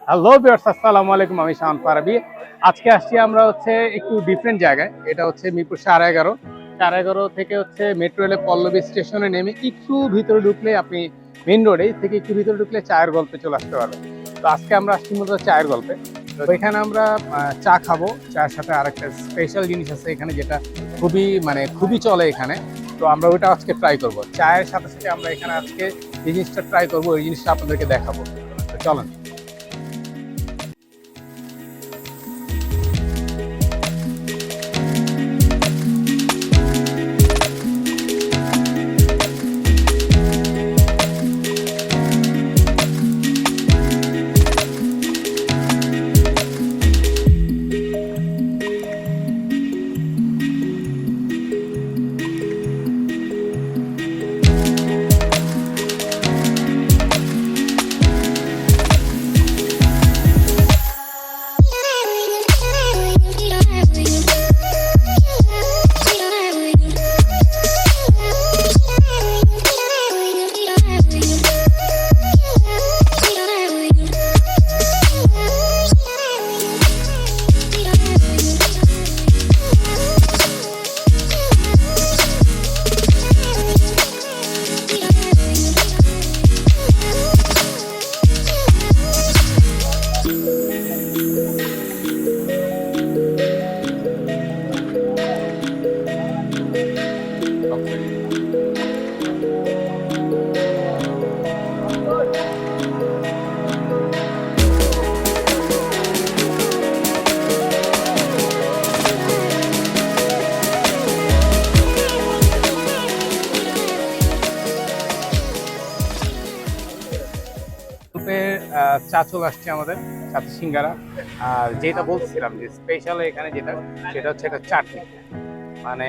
Hello viewers, আসসালামু আলাইকুম। আমি শাওন ফারাবী। আজকে আসছি আমরা একটু ডিফারেন্ট জায়গায়। এটা মিরপুর 11.5। 11.5 থেকে মেট্রো রেলে পল্লবী স্টেশনে নেমে একটু ভিতরে ঢুকলে আপনি মেইন রোডে থেকে একটু ভিতরে ঢুকলে চায়ের গল্পে চলে আসতে পারবেন। তো আজকে আমরা আসছি মূলত চায়ের গল্পে। তো এখানে আমরা চা খাবো। চায়ের সাথে আরেকটা স্পেশাল জিনিস আছে এখানে, যেটা খুবই চলে এখানে। তো আমরা ওইটা আজকে ট্রাই করব। চায়ের সাথে সাথে আমরা এখানে আজকে যে জিনিসটা ট্রাই করবো, ওই জিনিসটা আপনাদেরকে দেখাবো। তো চলেন। চা চলে আসছে আমাদের সাথে সিঙ্গারা। আর যেটা বলছিলাম যে স্পেশাল এখানে সেটা হচ্ছে একটা চাটনি। মানে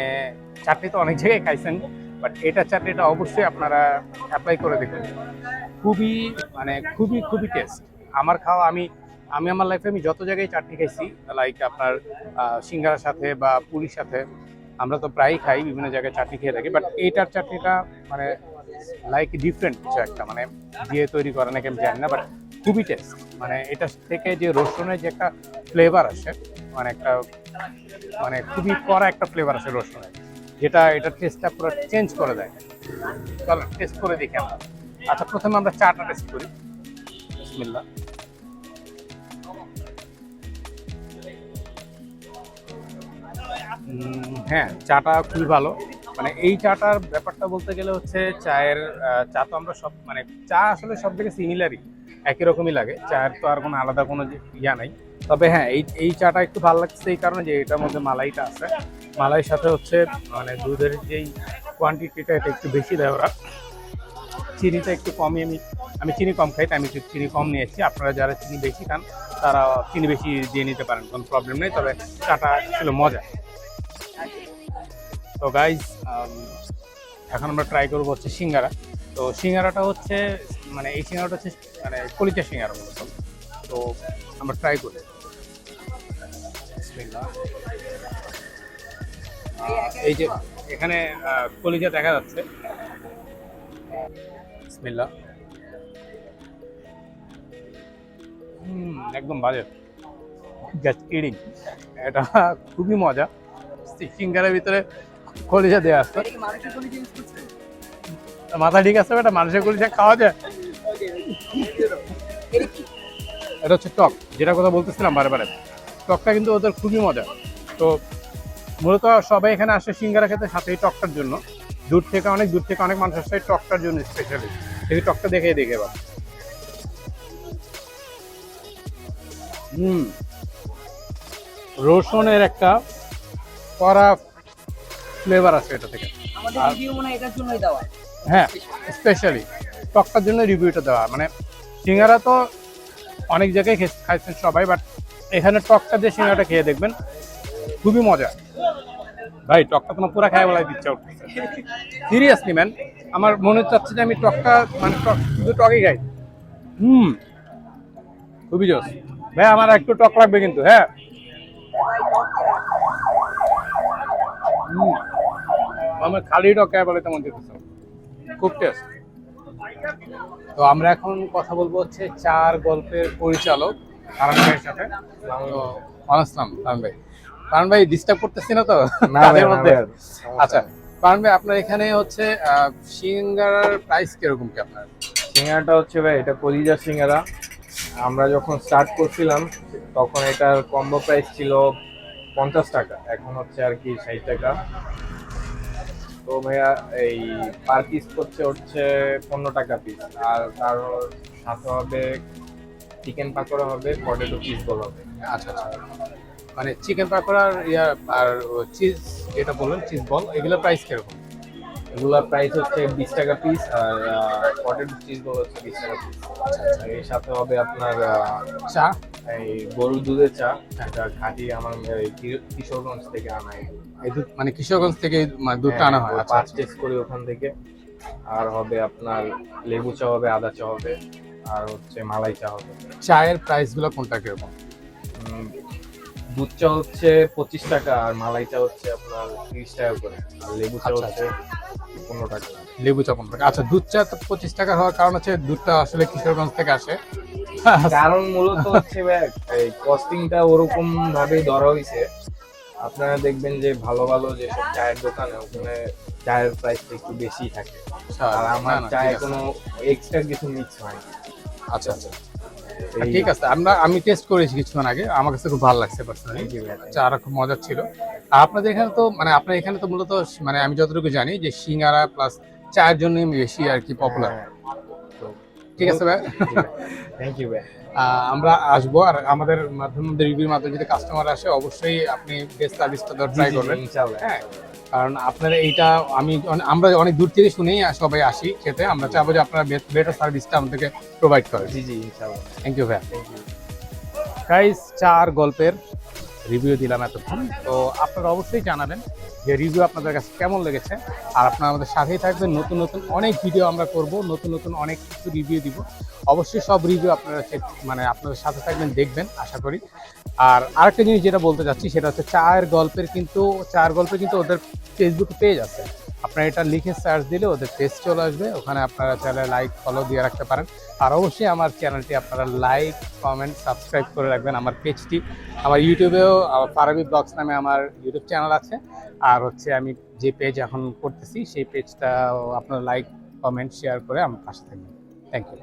চাটনি তো অনেক জায়গায় খাইছেন, বাট এটা চাটনিটা অবশ্যই আপনারা অ্যাপ্লাই করে দেখুন। খুবই খুবই খুবই টেস্ট। আমার খাওয়া আমি আমি আমার লাইফে আমি যত জায়গায় চাটনি খাইছি, লাইক আপনার সিঙ্গারার সাথে বা পুরীর সাথে, আমরা তো প্রায়ই খাই, বিভিন্ন জায়গায় চাটনি খেয়ে থাকি, বাট এইটার চাটনিটা মানে লাইক ডিফারেন্ট কিছু একটা, দিয়ে তৈরি করে নাকি আমি জানি না, বাট খুবই টেস্ট। এটা থেকে যে রসুনের যে একটা ফ্লেভার আসে, একটা খুবই কড়া একটা ফ্লেভার আসে রসুনের, যেটা এটার টেস্টটা পুরো চেঞ্জ করে দেয়। চলো টেস্ট করে দেখি আমরা। আচ্ছা, প্রথমে আমরা চাটা টেস্ট করি। বিসমিল্লাহ। হ্যাঁ, চাটা খুবই ভালো। এই চাটার ব্যাপারটা বলতে গেলে চায়ের চা তো আমরা সব চা আসলে সব থেকে সিমিলারই, একই রকমই লাগে। চায়ের তো আর কোনো আলাদা কোনো ইয়া নাই। তবে হ্যাঁ, এই চাটা একটু ভালো লাগছে এই কারণে যে এটার মধ্যে মালাইটা আছে। মালাইয়ের সাথে দুধের যেই কোয়ান্টিটিটা এটা একটু বেশি দেয় ওরা। চিনিটা একটু কমই, আমি চিনি কম খাই, তাই আমি একটু চিনি কম নিয়েছি। আপনারা যারা চিনি বেশি খান তারা চিনি বেশি দিয়ে নিতে পারেন, কোনো প্রবলেম নেই। তবে চাটা ছিল মজা। তো গাইজ, এখন আমরা ট্রাই করবো সিঙ্গারা। তো সিঙ্গারাটা এই সিঙ্গারাটা কলিজা সিঙ্গারা মূলত। তো আমরা ট্রাই করি। এই যে এখানে কলিজা দেখা যাচ্ছে। বিসমিল্লাহ। একদম বাজে, জাস্ট কিডিং। এটা খুবই মজা। সিঙ্গারের ভিতরে কলিজা দেওয়া আছে। মাথা ঠিক আছে, এটা মানুষের কলিজা খাওয়া যায়? এটা টক, যেটা কথা বলতেছিলাম বারে বারে। টকটা কিন্তু ওদের খুবই মজা। তো মূলত সবাই এখানে আসে সিঙ্গারা খেতে, সাথে এই টকটার জন্য। দূর থেকে অনেক মানুষ আসে টকটার জন্য স্পেশালি। এই টকটা দেখে এবার রসুনের একটা কড়া ফ্লেভার আছে এটা থেকে। হ্যাঁ, স্পেশালি টকটার জন্য রিভিউটা দেওয়া। সিঙ্গারা তো অনেক জায়গায় খাইছেন সবাই, বাট এখানে টকটা দিয়ে সিঙ্গারাটা খেয়ে দেখবেন, খুবই মজা। ভাই, টকটা তোমার পুরা খাই বলাই দিচ্ছে সিরিয়াসলি ম্যান। আমার মনে চাচ্ছে যে আমি টকটা শুধু টকই খাই। খুবই জোস ভাই। আমার একটু টক লাগবে কিন্তু। হ্যাঁ, আমার খালি টক খাই বলে তেমন দিতেছে, খুব টেস্ট। তো আমরা এখন কথা বলবো চার গল্পের পরিচালক ফারহান ভাইয়ের সাথে। তো আসসালাম ফারহান ভাই। ফারহান ভাই ডিস্টার্ব করতেছি না তো না কাজের মধ্যে? আচ্ছা আচ্ছা, ফারহান ভাই, আপনার এখানে হচ্ছে সিঙ্গারার প্রাইস কিরকম কি আপনার? সিঙ্গারাটা হচ্ছে ভাই, এটা কলিজা সিঙ্গারা। আমরা যখন স্টার্ট করছিলাম তখন এটার কম্বো প্রাইস ছিল 50 টাকা, এখন হচ্ছে আর কি 60 টাকা। তো ভাইয়া এই পার পিস হচ্ছে 15 টাকা পিস, আর তার সাথে হবে চিকেন পাকোড়া হবে, পটেটো পিস বল হবে। আচ্ছা আচ্ছা, মানে চিকেন পাকোড়া আর আর চিজ যেটা বললেন চিজ বল, এগুলোর প্রাইস কিরকম? এগুলোর প্রাইস হচ্ছে 20 টাকা পিস, আর পটেটো চিজ বল হচ্ছে 20 টাকা পিস। এর সাথে হবে আপনার চা? এই গরুর দুধের চা, এটা খাঁটি আমার এই কিশোরগঞ্জ থেকে আনা। এই দুধ মানে কিশোরগঞ্জ থেকে মানে দুধটা আনা হয়? আচ্ছা আচ্ছা। পারচেজ করি ওখান থেকে। আর হবে আপনার লেবু চা হবে, আদা চা হবে, আর হচ্ছে মালাই চা হবে। চায়ের প্রাইস গুলো কোনটা কিরকম? দুধ চা হচ্ছে 25 টাকা, আর মালাই চা হচ্ছে আপনার 30 টাকা করে, আর লেবু চা আচ্ছা, হচ্ছে 15 টাকা। লেবু চা 15 টাকা। আচ্ছা, দুধ চা তো 25 টাকা হওয়ার কারণ হচ্ছে দুধটা আসলে কিশোরগঞ্জ থেকে আসে। কারণ মূলত হচ্ছে ভাই, এই কস্টিংটা ওরকম ভাবেই ধরা হয়েছে। আপনারা দেখবেন যে ভালো ভালো যেসব চায়ের দোকানে, ওখানে চায়ের প্রাইসটা একটু বেশি থাকে, আর আমার না, না, চায়ে ঠিক আছে। কোনো এক্সট্রা কিছু মিক্স হয় না। আচ্ছা আচ্ছা, ঠিক আছে। আমি টেস্ট করেছি কিছুক্ষণ আগে, আমার কাছে খুব ভালো লাগছে পার্সোনালি। চাটা খুব মজার ছিল। আর আপনাদের এখানে তো মানে আপনার এখানে তো মূলত মানে আমি যতটুকু জানি যে সিঙ্গারা প্লাস চায়ের জন্য বেশি আর কি পপুলার। ঠিক আছে ভাই, থ্যাংক ইউ ভাই। আমরা আসবো, আর আমাদের মাধ্যমে রিভিউর মাধ্যমে যদি কাস্টমার আসে অবশ্যই আপনি বেস্ট সার্ভিসটা ট্রাই করবেন। ইনশাআল্লাহ। হ্যাঁ, কারণ আপনার এইটা আমরা অনেক দূর থেকে শুনেই সবাই আসি খেতে। আমরা চাবো যে আপনারা বেটার সার্ভিসটা আমাদেরকে প্রোভাইড করেন। জি জি, ইনশাআল্লাহ। থ্যাংক ইউ ভাই। Thank you. গাইস, চার গল্পের রিভিউ দিলাম এতক্ষণ। তো আপনারা অবশ্যই জানাবেন যে রিভিউ আপনাদের কাছে কেমন লেগেছে, আর আপনারা আমাদের সাথেই থাকবেন। নতুন নতুন অনেক ভিডিও আমরা করব, নতুন নতুন অনেক কিছু রিভিউ দিব। অবশ্যই সব রিভিউ আপনারা মানে আপনাদের সাথে থাকবেন, দেখবেন আশা করি। আর আরেকটা জিনিস যেটা বলতে চাচ্ছি সেটা হচ্ছে চায়ের গল্পের কিন্তু ওদের ফেসবুকে পেজ আছে। আপনারা এটা লিখে সার্চ দিলে ওদের পেজ চলে আসবে, ওখানে আপনারা চাইলে লাইক ফলো দিয়ে রাখতে পারেন। আর অবশ্যই আমার চ্যানেলটি আপনারা লাইক কমেন্ট সাবস্ক্রাইব করে রাখবেন। আমার পেজটি, আমার ইউটিউবেও ফারাবি ব্লগস নামে আমার ইউটিউব চ্যানেল আছে। আর হচ্ছে আমি যে পেজ এখন করতেছি সেই পেজটা আপনারা লাইক কমেন্ট শেয়ার করে আমার পাশে থাকবেন। Thank you.